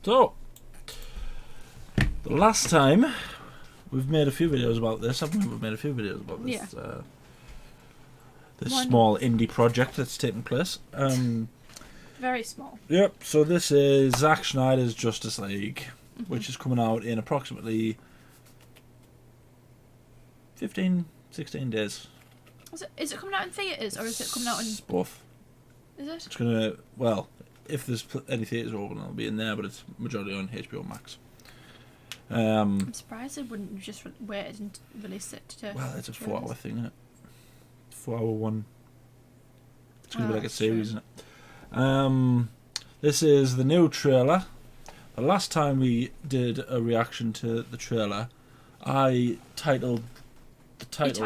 So, the last time we've made a few videos about this, haven't we? We've made a few videos about this. Yeah. This small indie project that's taking place. Very small. Yep. So this is Zack Snyder's Justice League, which is coming out in approximately 15, 16 days. Is it coming out in theatres or is it coming out in? It's both. Is it? It's gonna if there's any theatres open, it'll be in there, but it's majority on HBO Max. I'm surprised they wouldn't have just waited and released it to. Well, it's a 4-hour thing, isn't it? 4-hour one. It's gonna be like a series, isn't it? This is the new trailer. The last time we did a reaction to the trailer, I titled the title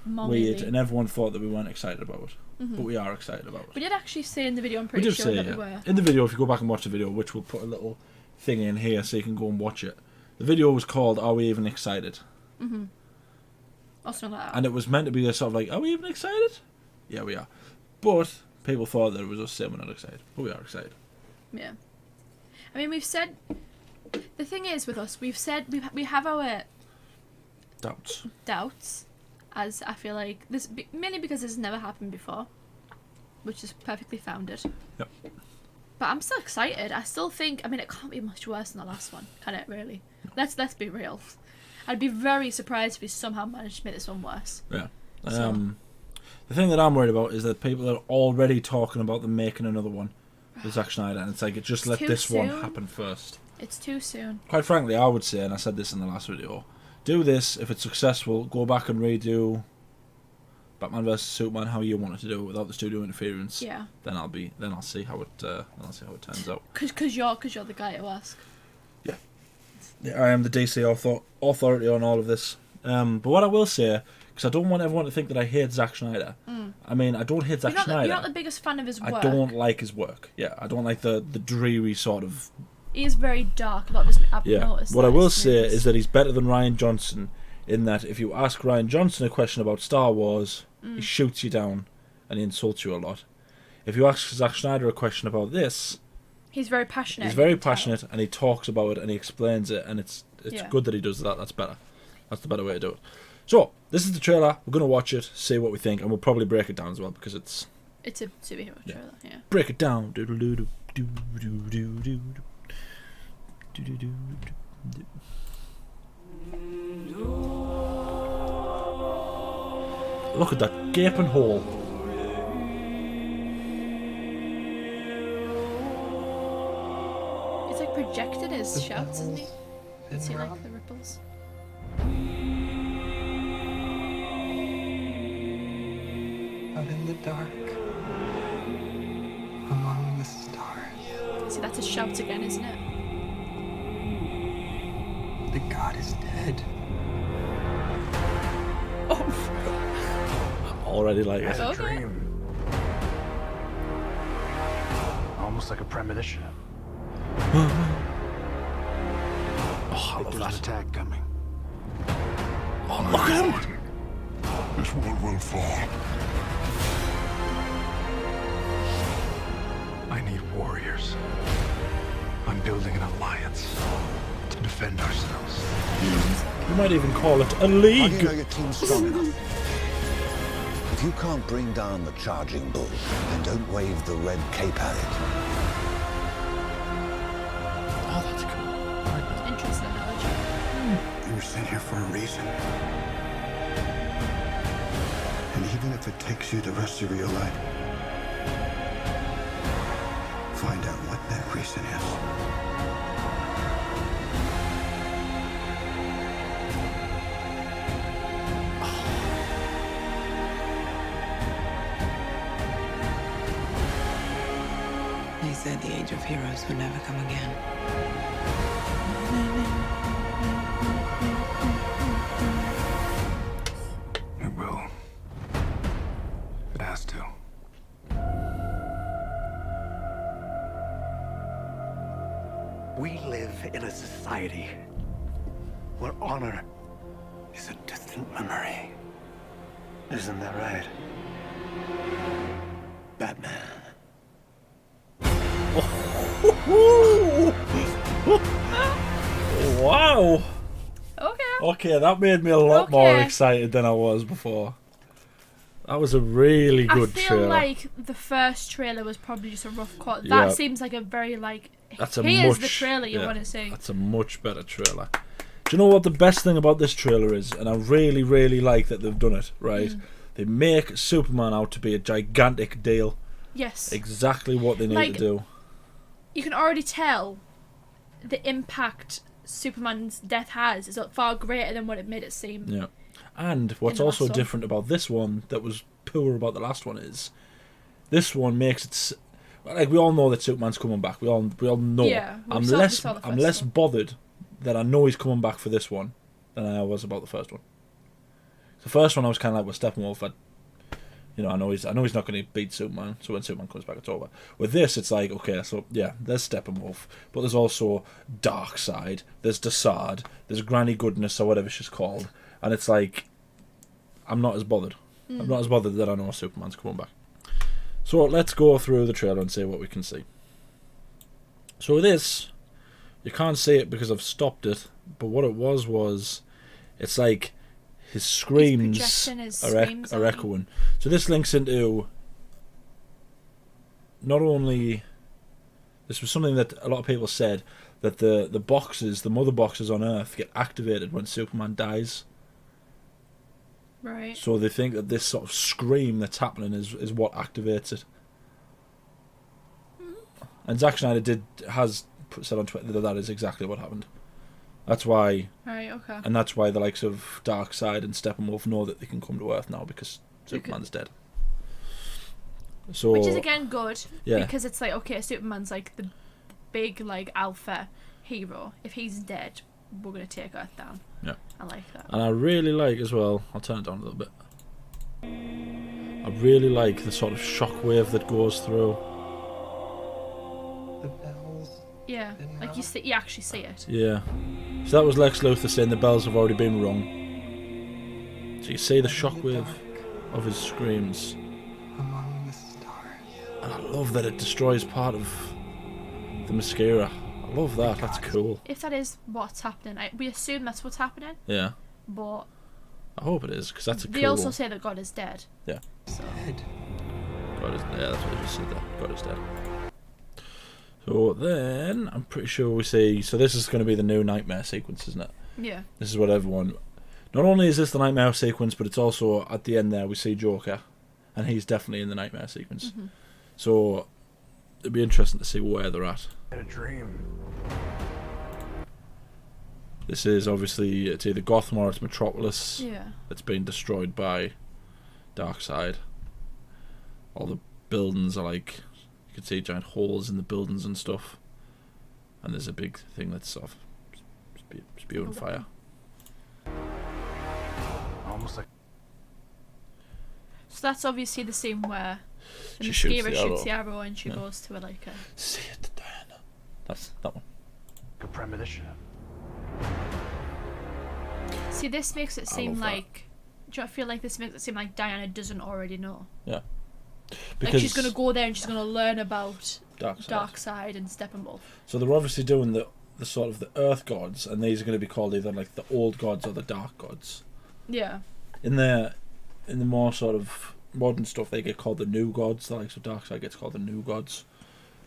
weird, and everyone thought that we weren't excited about it. But we are excited about it. We did actually say in the video, I'm pretty sure that we were. In the video, if you go back and watch the video, which we'll put a little thing in here so you can go and watch it. The video was called "Are We Even Excited?" Or something like that. And it was meant to be a sort of like, "Are we even excited?" Yeah, we are. But people thought that it was us saying we're not excited, but we are excited. Yeah. I mean, we've said. The thing is with us, we've said we have our doubts, as I feel like this mainly because this has never happened before, which is perfectly founded. Yep. But I'm still excited. I still think. I mean, it can't be much worse than the last one, can it? Really? Let's be real. I'd be very surprised if we somehow managed to make this one worse. Yeah. The thing that I'm worried about is that people are already talking about them making another one with Zack Snyder, and it's like, just let this one happen first. It's too soon. Quite frankly, I would say, and I said this in the last video, do this. If it's successful, go back and redo Batman vs Superman how you wanted to do it without the studio interference. Yeah. Then I'll see how it turns out. Cause you're the guy to ask. Yeah, I am the DC authority on all of this. But what I will say, because I don't want everyone to think that I hate Zack Snyder. I mean, I don't hate Zack Snyder. You're not the biggest fan of his work. I don't like his work. Yeah, I don't like the dreary sort of. He is very dark. A lot of his. What I will say is that he's better than Rian Johnson in that if you ask Rian Johnson a question about Star Wars, he shoots you down and he insults you a lot. If you ask Zack Snyder a question about this, he's very passionate. He's very passionate, and he talks about it and he explains it, and it's good that he does that. That's better. That's the better way to do it. So this is the trailer. We're gonna watch it, see what we think, and we'll probably break it down as well because it's a superhero trailer. Yeah. Break it down. Look at that gaping hole. It's like projected his shouts, isn't he? You see like the ripples. Out in the dark, among the stars. See, that's his shouts again, isn't it? The god is dead. Oh. I'm already like it. A dream. Almost like a premonition. Oh, I love There's an that. attack coming. Oh, look at him. This world will fall. I need warriors. I'm building an alliance to defend ourselves. You might even call it a How do league. you know your team's strong enough? If you can't bring down the charging bull, then don't wave the red cape at it. Oh, that's cool. Interesting analogy. You were sent here for a reason. And even if it takes you the rest of your life, find out what that reason is. They said the age of heroes would never come again. It will. It has to. We live in a society where honor is a distant memory. Isn't that right, Batman? Wow. Okay. Okay, that made me a lot more Okay. excited than I was before. That was a really good I feel trailer. like the first trailer was probably just a rough cut. Yeah. That seems like a very like. That's a Here's much, the trailer you yeah, want to see. That's a much better trailer. Do you know what the best thing about this trailer is? And I really, really like that they've done it, right? They make Superman out to be a gigantic deal. Yes. Exactly what they need Like, to do. You can already tell the impact Superman's death has is far greater than what it made it seem. Yeah. And what's the also last one. different about this one that was poor about the last one is this one makes it like we all know that Superman's coming back. We all know. Yeah, we I'm saw less the first I'm less one. bothered that I know he's coming back for this one than I was about the first one. The first one I was kind of like with Steppenwolf. I know he's not going to beat Superman. So when Superman comes back, it's over. With this, it's like okay, so yeah, there's Steppenwolf, but there's also Darkseid. There's Desaad. There's Granny Goodness or whatever she's called, and it's like I'm not as bothered. I'm not as bothered that I know Superman's coming back. So let's go through the trailer and see what we can see. So with this, you can't see it because I've stopped it, but what it was, it's like his screams projecting his are screams on. echoing. So this links into not only, this was something that a lot of people said, that the mother boxes on Earth get activated when Superman dies. Right. So they think that this sort of scream that's happening is what activates it. And Zack Snyder has said on Twitter that is exactly what happened. That's why, Right. Okay. and that's why the likes of Darkseid and Steppenwolf know that they can come to Earth now because Superman's dead. So, Which is again good. Yeah. Because it's like okay, Superman's like the big like alpha hero. If he's dead, we're gonna take Earth down. Yeah. I like that. and I really like as well, I'll turn it down a little bit. I really like the sort of shockwave that goes through. The bells. Yeah. Like you actually see it. Yeah. So that was Lex Luthor saying the bells have already been rung. So you see the shockwave of his screams. Among the stars. And I love that it destroys part of the mascara. I love that. That's cool. If that is what's happening, we assume that's what's happening. Yeah. But I hope it is because that's a they cool also one. say that God is dead. Yeah. So God is, yeah, that's what they just said there. God is dead. So then, I'm pretty sure we see... So this is going to be the new Nightmare sequence, isn't it? yeah. This is what everyone... Not only is this the Nightmare sequence, but it's also, at the end there, we see Joker. And he's definitely in the Nightmare sequence. Mm-hmm. So, it'd be interesting to see where they're at. I had a dream. This is obviously... It's either Gotham or it's Metropolis. Yeah. That's been destroyed by Darkseid. All the buildings are like... You can see giant holes in the buildings and stuff. And there's a big thing that's sort of spewing fire. Almost like So that's obviously the scene where the She shoots mascara the shoots the arrow. arrow and she goes to like a. See it, Diana. That's that one. a premonition. See, this makes it seem love that. like. Do you feel like this makes it seem like Diana doesn't already know? Yeah. Like she's gonna go there and she's gonna learn about Darkseid. Darkseid and Steppenwolf. So they're obviously doing the sort of the Earth gods, and these are going to be called either like the old gods or the dark gods. Yeah. In the more sort of modern stuff, they get called the new gods. The likes of Darkseid gets called the new gods.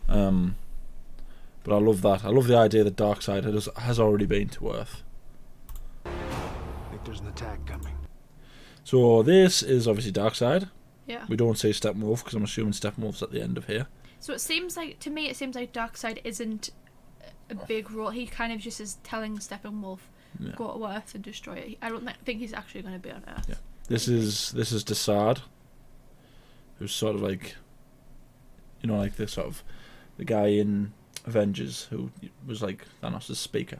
But I love that. I love the idea that Darkseid has already been to Earth. I think there's an attack coming. So this is obviously Darkseid. Yeah. We don't see Steppenwolf because I'm assuming Steppenwolf's at the end of here. So it seems like to me, it seems like Darkseid isn't a big role. He kind of just is telling Steppenwolf Yeah. go to Earth and destroy it. I don't think he's actually going to be on Earth. Yeah. This is Desaad, who's sort of like, you know, like the sort of the guy in Avengers who was like Thanos' speaker.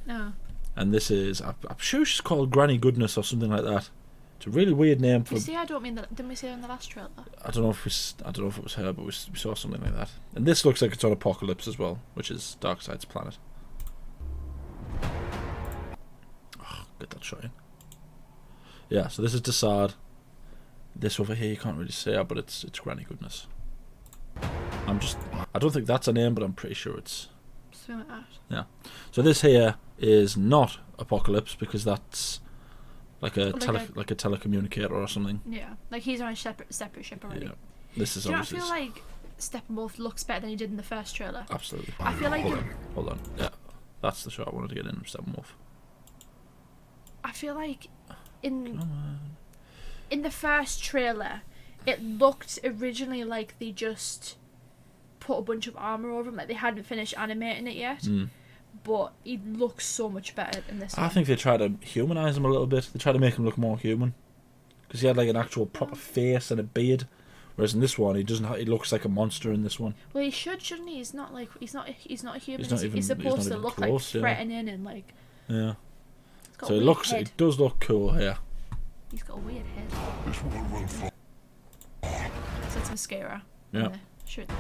No. And this is I'm sure she's called Granny Goodness or something like that. It's a really weird name for. You see, I don't mean that. Didn't we see it in the last trailer? I don't know if it was her, but we saw something like that. And this looks like it's on Apocalypse as well, which is Darkseid's planet. Oh, get that shot in. Yeah, so this is Desaad. This over here you can't really see her, but it's Granny Goodness. I don't think that's a name, but I'm pretty sure it's Something like that. Yeah. So this here is not Apocalypse because that's like a like a telecommunicator or something. Yeah, like he's on a separate ship already. Yeah. This is Do you not obviously. feel like Steppenwolf looks better than he did in the first trailer? Absolutely. I feel like Hold on. Yeah, that's the shot I wanted to get in. Steppenwolf. I feel like in the first trailer, it looked originally like they just put a bunch of armor over him, like they hadn't finished animating it yet. But he looks so much better in this one. I think they try to humanize him a little bit. They try to make him look more human because he had like an actual proper face and a beard, whereas in this one he doesn't. He looks like a monster in this one. Well, he shouldn't he? He's not like he's not a human. He's not even- he's supposed he's not to even look close, like threatening and like. Yeah. He's got So a it weird looks. head. It does look cool here. He's got a weird head. This one will fall. So it's mascara. Yeah. Shirt.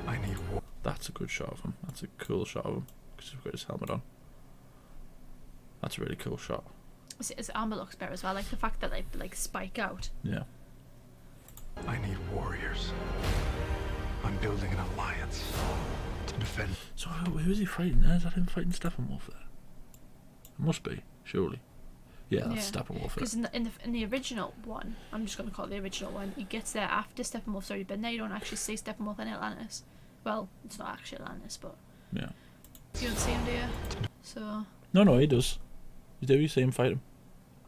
I need war. That's a good shot of him. That's a cool shot of him because he's got his helmet on. That's a really cool shot. His armor looks better as well. Like the fact that they like spike out. Yeah. I need warriors. I'm building an alliance to defend. So who is he fighting there? Is that him fighting Steppenwolf there? It must be, surely. Yeah, that's Steppenwolf. Because in the original one, I'm just going to call it the original one, he gets there after Steppenwolf's already been there. You don't actually see Steppenwolf in Atlantis. Well, it's not actually Atlantis, but Yeah. you don't see him, do you? So No, he does. You do. You see him fight him.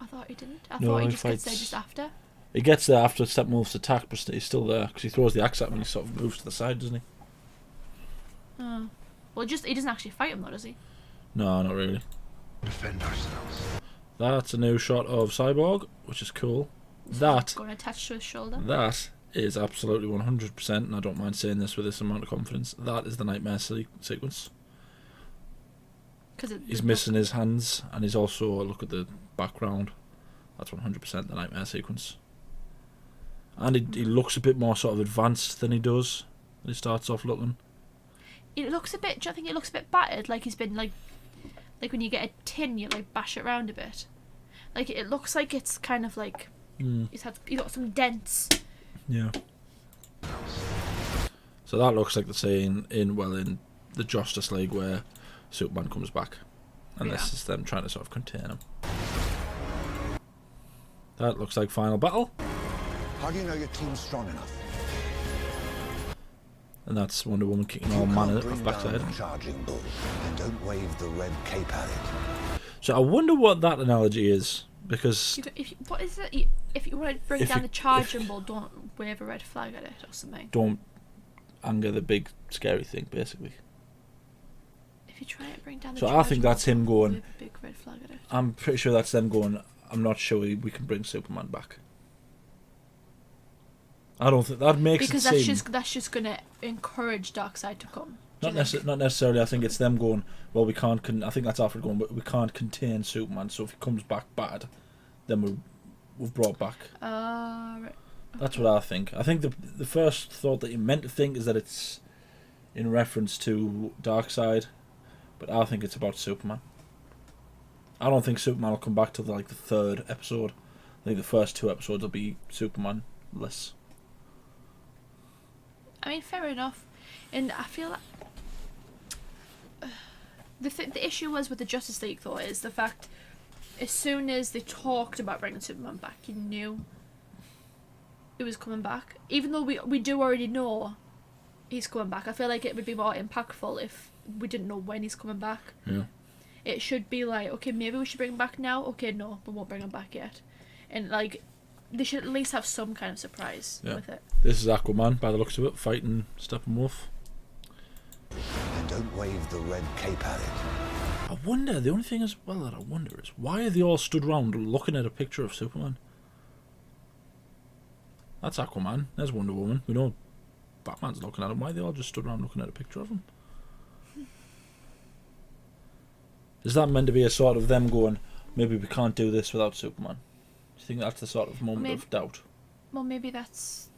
I thought he didn't. I No, thought he he just gets there fights- just after. He gets there after Steppenwolf's attack, but he's still there because he throws the axe at him and he sort of moves to the side, doesn't he? Oh. Well, he doesn't actually fight him though, does he? No, not really. defend ourselves. That's a new shot of Cyborg, which is cool. That Going attached to his shoulder. is absolutely 100%, and I don't mind saying this with this amount of confidence. That is the nightmare sequence. Because He's missing his hands, and he's also look at the background. That's 100% the nightmare sequence. And he looks a bit more sort of advanced than he does when he starts off looking. It looks a bit. Do you think it looks a bit battered? Like he's been like when you get a tin, you like bash it around a bit. Like it looks like it's kind of like he's got some dents. Yeah. So that looks like the scene in the Justice League where Superman comes back, and this is them trying to sort of contain him. That looks like final battle, How do you know your team's strong enough? and that's Wonder Woman kicking all You manner can't of bring backside. down the charging bull, and don't wave the red cape at it. So I wonder what that analogy is, because What is it? If you want to bring down the charging ball, don't wave a red flag at it or something. don't anger the big scary thing, basically. If you try to bring down the So I charging think that's ball, him don't going. wave a big red flag at it. I'm pretty sure that's them going. I'm not sure we can bring Superman back. I don't think that makes Because it seem. that's just gonna encourage Darkseid to come. Not necessarily. I think it's them going. Well, we can't. I think that's Alfred going. But we can't contain Superman. So if he comes back bad, then we've brought back. Right. That's what I think. I think the first thought that you meant to think is that it's in reference to Darkseid, but I think it's about Superman. I don't think Superman will come back till the third episode. I think the first two episodes will be Superman-less. I mean, fair enough. And I feel like the issue was with the Justice League, though, is the fact as soon as they talked about bringing Superman back, you knew it was coming back. Even though we do already know he's coming back, I feel like it would be more impactful if we didn't know when he's coming back. Yeah. It should be like, okay, maybe we should bring him back now. Okay, no, we won't bring him back yet. And they should at least have some kind of surprise with it. This is Aquaman, by the looks of it, fighting Steppenwolf. And don't wave the red cape at it. I wonder, the only thing is, that I wonder is, why are they all stood around looking at a picture of Superman? That's Aquaman, there's Wonder Woman, we know Batman's looking at him, why are they all just stood around looking at a picture of him? Is that meant to be a sort of them going, maybe we can't do this without Superman? Do you think that's the sort of moment of doubt? Well, maybe that's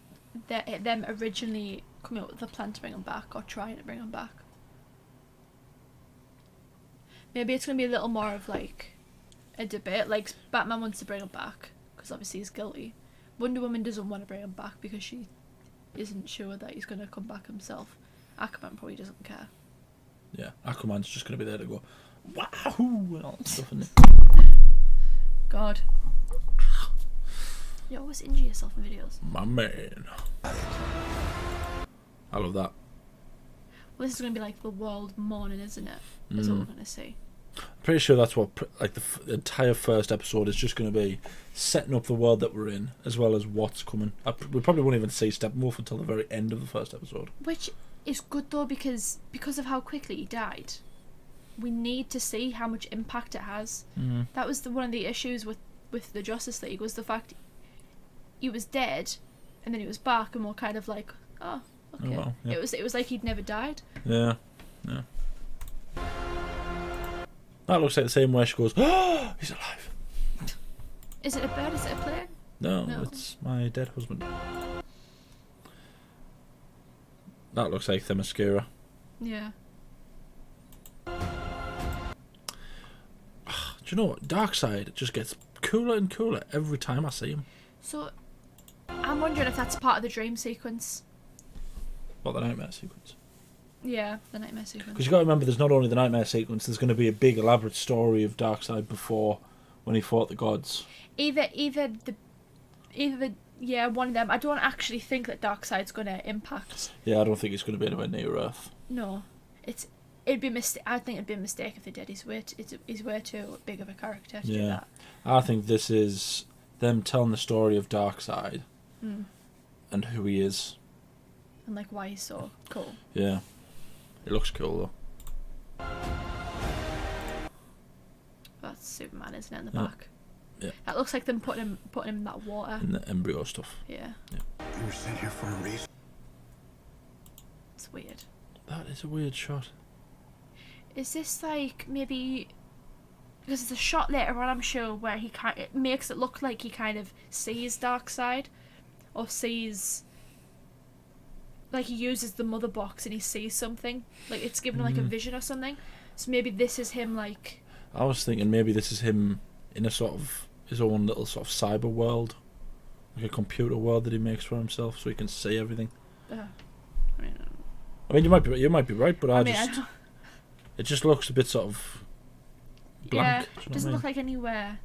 them originally coming up with the plan to bring him back, or trying to bring him back. Maybe it's going to be a little more of a debate. Like, Batman wants to bring him back because obviously he's guilty. Wonder Woman doesn't want to bring him back because she isn't sure that he's going to come back himself. Aquaman probably doesn't care. Yeah, Aquaman's just going to be there to go, wahoo, and all that stuff, isn't it? God. You always injure yourself in videos. My man. I love that. Well, this is going to be like the world morning, isn't it? That's what we're going to see. I'm pretty sure that's what like the entire first episode is just going to be, setting up the world that we're in, as well as what's coming. We probably won't even see Steppenwolf until the very end of the first episode. Which is good though, because of how quickly he died. We need to see how much impact it has. That was one of the issues with the Justice League, was the fact he was dead, and then he was back, and we're kind of like, oh, okay. Oh, well, yeah. It was like he'd never died. Yeah. That looks like the same way she goes, oh, he's alive. Is it a bird? Is it a plane? No, it's my dead husband. That looks like Themyscira. Yeah. Do you know what? Darkseid just gets cooler and cooler every time I see him. So, I'm wondering if that's part of the dream sequence. What, the nightmare sequence? Yeah, the nightmare sequence. Because you got to remember, there's not only the nightmare sequence. There's going to be a big elaborate story of Darkseid before, when he fought the gods. Either one of them. I don't actually think that Darkseid's going to impact. Yeah, I don't think he's going to be anywhere near Earth. No, it'd be a mistake. I think it'd be a mistake if they did. He's way too big of a character to do that. I think this is them telling the story of Darkseid and who he is, and like why he's so cool. Yeah, it looks cool though. That's Superman, isn't it, in the back? Yeah. That looks like them putting him in that water. In the embryo stuff. Yeah. You were sent here for a reason. It's weird. That is a weird shot. Is this like maybe because it's a shot later on, I'm sure, where it makes it look like he kind of sees Darkseid, or sees, like he uses the mother box and he sees something, like it's given him like a vision or something. So maybe this is him, like. I was thinking maybe this is him in a sort of his own little sort of cyber world, like a computer world that he makes for himself, so he can see everything. I mean, you might be right, but it just looks a bit sort of blank. Yeah, doesn't look like anywhere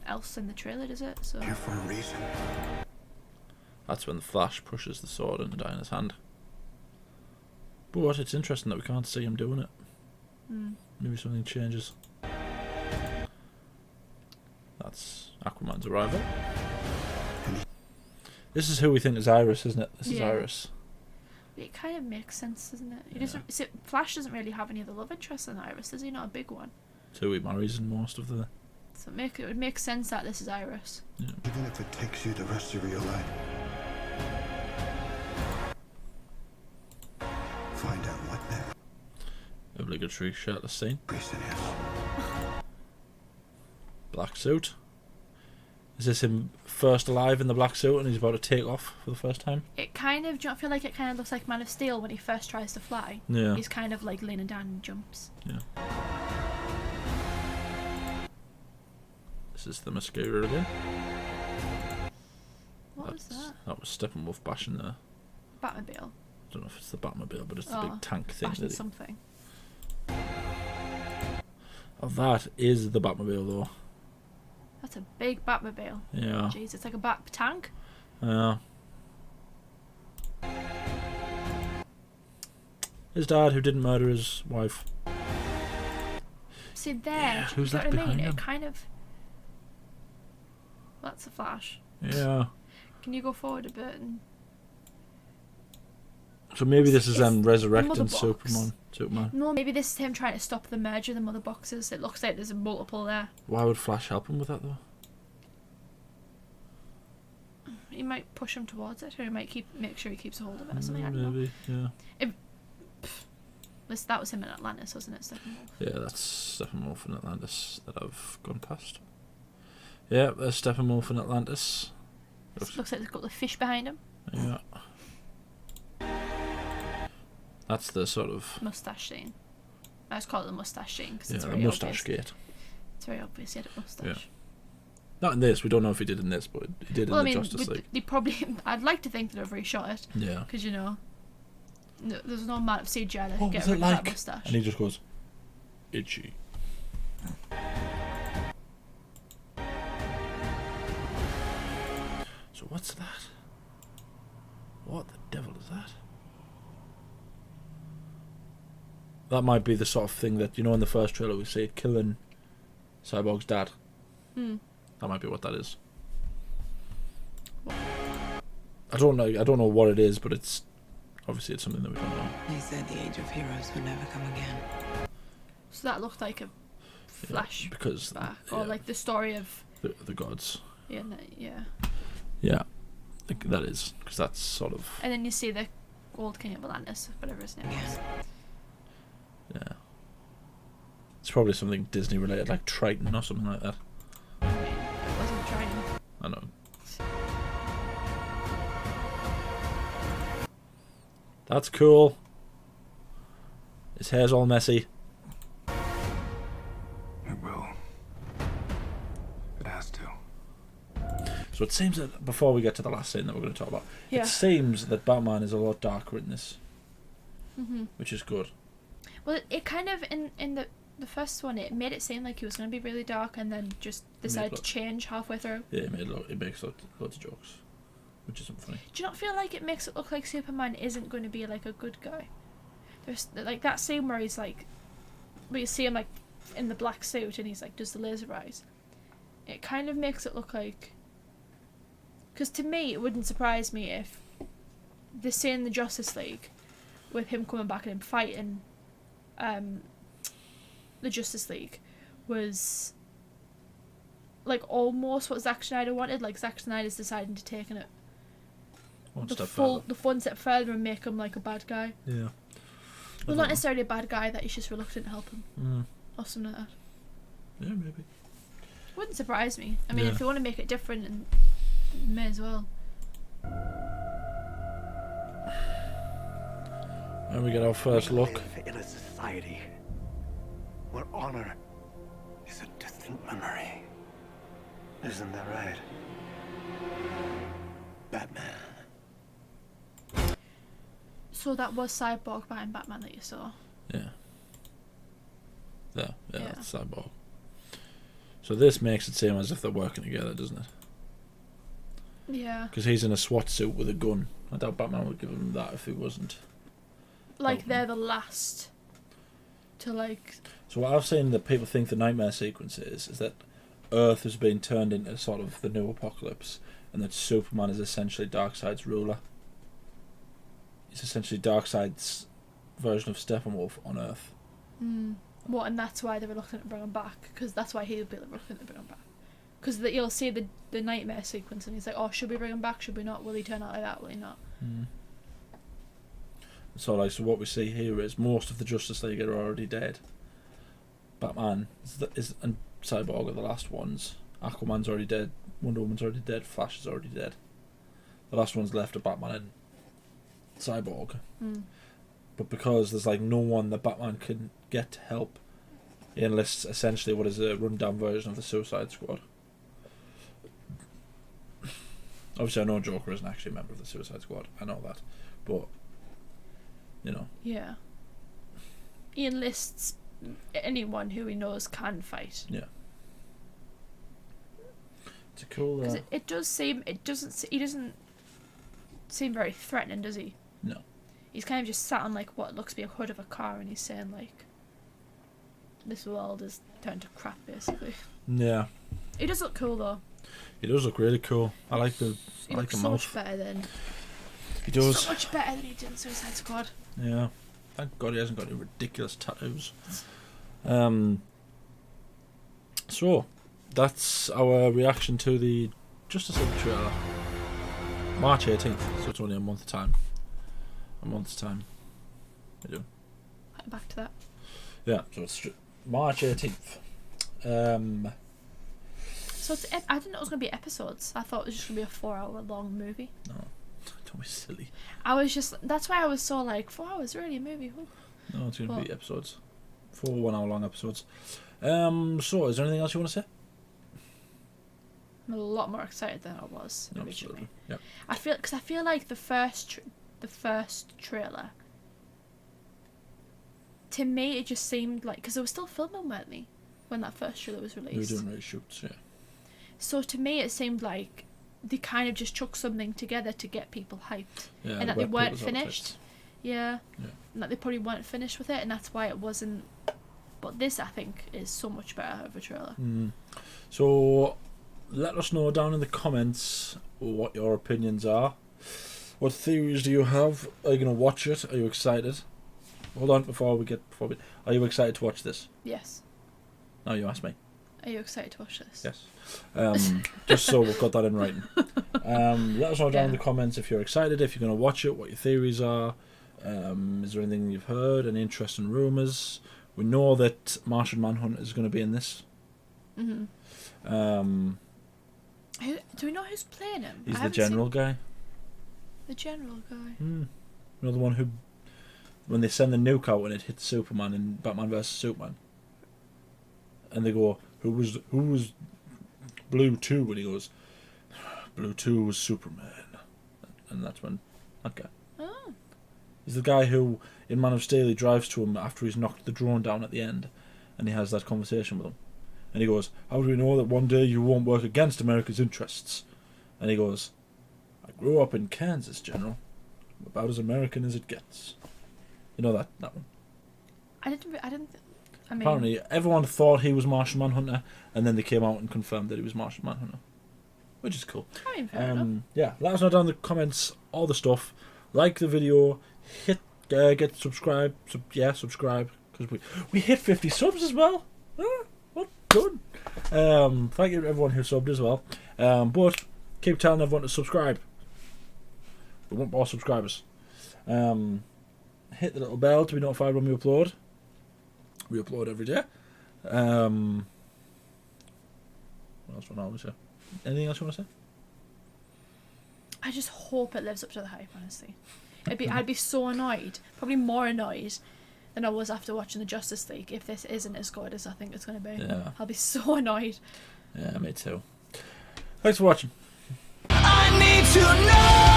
else in the trailer, does it? So. Here for a reason. That's when the Flash pushes the sword into Diana's hand. But it's interesting that we can't see him doing it. Maybe something changes. That's Aquaman's arrival. This is who we think is Iris, isn't it? This is Iris. It kind of makes sense, doesn't it? He doesn't. Flash doesn't really have any other love interests than Iris, does he? Not a big one. It's who he marries in most of the. So it would make sense that this is Iris. Yeah. Even if it takes you the rest of your life. Find out what that Obligatory shirtless scene. reason is. Black suit. Is this him first alive in the black suit and he's about to take off for the first time? It kind of. Do you not feel like it kind of looks like Man of Steel when he first tries to fly? Yeah. He's kind of like leaning down and jumps. Yeah. This is the mascara again. What was that? That was Steppenwolf bashing the. Batmobile. I don't know if it's the Batmobile, but it's the big tank thing. Bashing something. Oh, that is the Batmobile, though. That's a big Batmobile. Yeah. Jeez, it's like a bat tank. Yeah. His dad, who didn't murder his wife. See there. Yeah, who's do you that know what I mean? behind him? It kind of. That's a Flash. Yeah. Can you go forward a bit and. So maybe this is them the resurrecting mother box. Superman. No, maybe this is him trying to stop the merger of the mother boxes. It looks like there's a multiple there. Why would Flash help him with that, though? He might push him towards it, or he might make sure he keeps a hold of it or something. I don't know. Maybe, yeah. That was him in Atlantis, wasn't it, Steppenwolf? Yeah, that's Steppenwolf in Atlantis that I've gone past. Yeah, there's Steppenwolf in Atlantis. Looks like there's got the fish behind him. Yeah. That's the sort of Mustache scene. I just call it the mustache scene because yeah, it's the very mustache obvious. gate. It's very obvious he had a mustache. Not in this. We don't know if he did in this, but he did in the Justice League. They probably. I'd like to think that they've reshot it. Yeah. Because there's no amount of CGI that What get was rid it of like? that mustache. And he just goes, itchy. So what's that? What the devil is that? That might be the sort of thing that, in the first trailer we see it killing Cyborg's dad. That might be what that is. I don't know what it is, but it's obviously it's something that we don't know. They said the age of heroes would never come again. So that looked like a flash because back, or like the story of the gods. Yeah. Yeah, that is because that's sort of. And then you see the old king of Atlantis, whatever his name was. Yeah. It's probably something Disney related, like Triton or something like that. I mean, it wasn't Triton. I know. That's cool. His hair's all messy. It will. It has to. So it seems that before we get to the last scene that we're going to talk about, Yeah. it seems that Batman is a lot darker in this, which is good. Well, it kind of in the first one, it made it seem like he was going to be really dark, and then just decided to change halfway through. Yeah, it makes loads of jokes, which isn't funny. Do you not feel like it makes it look like Superman isn't going to be like a good guy? There's like that scene where he's like, where you see him like in the black suit and he's like does the laser eyes. It kind of makes it look like. Because to me, it wouldn't surprise me if the scene in the Justice League, with him coming back and him fighting, the Justice League, was like almost what Zack Snyder wanted. Like Zack Snyder's deciding to take it the one step further and make him like a bad guy. Yeah. Well, not necessarily a bad guy, that he's just reluctant to help him. Or something like that. Yeah, maybe. Wouldn't surprise me. I mean, if they want to make it different, and may as well. And we get our first look. We live in a society where honor is a distant memory. Isn't that right? Batman. So that was Cyborg behind Batman that you saw. Yeah. That's Cyborg. So this makes it seem as if they're working together, doesn't it? Yeah. Because he's in a SWAT suit with a gun. I doubt Batman would give him that if he wasn't. Like they're the last to like. So what I've seen that people think the nightmare sequence is that Earth has been turned into sort of the new apocalypse, and that Superman is essentially Darkseid's ruler. He's essentially Darkseid's version of Steppenwolf on Earth. What, and that's why they were looking to bring him back, because that's why he'll be looking to bring him back. Because you'll see the nightmare sequence, and he's like, "Oh, should we bring him back? Should we not? Will he turn out like that? Will he not?" So what we see here is most of the Justice League are already dead. Batman and Cyborg are the last ones. Aquaman's already dead. Wonder Woman's already dead. Flash is already dead. The last ones left are Batman and Cyborg. But because there's like no one that Batman can get to help, he enlists essentially what is a rundown version of the Suicide Squad. Obviously I know Joker isn't actually a member of the Suicide Squad, I know that, but Yeah. He enlists anyone who he knows can fight. Yeah. It's a cool. Because he doesn't seem very threatening, does he? No. He's kind of just sat on like what looks to be a hood of a car, and he's saying like, "This world is turned to crap," basically. Yeah. He does look cool though. He does look really cool. I like the He I like looks the so mouth. much better than. He does. So much better than he did in Suicide Squad. Yeah. Thank God he hasn't got any ridiculous tattoos. So, that's our reaction to the Justice League trailer. March 18th, so it's only a month's time. I do. Back to that. Yeah, so it's March 18th. So it's I didn't know it was going to be episodes. I thought it was just going to be a 4-hour long movie. No, don't be silly. That's why I was so like, 4 hours, really, a movie? Ooh. No, it's going to be episodes. 4 1 hour long episodes. So, is there anything else you want to say? I'm a lot more excited than I was originally. Absolutely. Yep. I feel like the first trailer, to me, it just seemed like, because they were still filming, weren't they, when that first trailer was released? They were doing reshoots, yeah. So to me, it seemed like they kind of just chucked something together to get people hyped, Yeah, and that they weren't people's finished. outfits. Yeah. Yeah. And that they probably weren't finished with it, and that's why it wasn't. But this, I think, is so much better of a trailer. So, let us know down in the comments what your opinions are. What theories do you have? Are you going to watch it? Are you excited? Hold on, are you excited to watch this? Yes. No, you asked me. Are you excited to watch this? Yes. Just so we've got that in writing. Let us know down in the Yeah. comments if you're excited, if you're going to watch it, what your theories are. Is there anything you've heard? Any interesting rumours? We know that Martian Manhunt is going to be in this. Do we know who's playing him? He's I the haven't general seen guy. The general guy. You know, the one who, when they send the nuke out and it hits Superman in Batman vs Superman, and they go, who was Blue 2? And he goes, Blue 2 was Superman, and that's when that guy. Oh. He's the guy who, in Man of Steel, he drives to him after he's knocked the drone down at the end, and he has that conversation with him. And he goes, how do we know that one day you won't work against America's interests? And he goes, I grew up in Kansas, General. I'm about as American as it gets. You know that one. I mean, Apparently, everyone thought he was Martian Manhunter, and then they came out and confirmed that he was Martian Manhunter. Which is cool. I mean, fair enough. Yeah, let us know down in the comments all the stuff. Like the video, get subscribe, subscribe, because we hit 50 subs as well. What good. Thank you to everyone who subbed as well. But keep telling everyone to subscribe. We want more subscribers. Hit the little bell to be notified when we upload. We upload every day. What else do I want to say? Anything else you want to say? I just hope it lives up to the hype, honestly. I'd be so annoyed, probably more annoyed than I was after watching the Justice League if this isn't as good as I think it's going to be. Yeah. I'll be so annoyed. Yeah, me too. Thanks for watching. I need to know.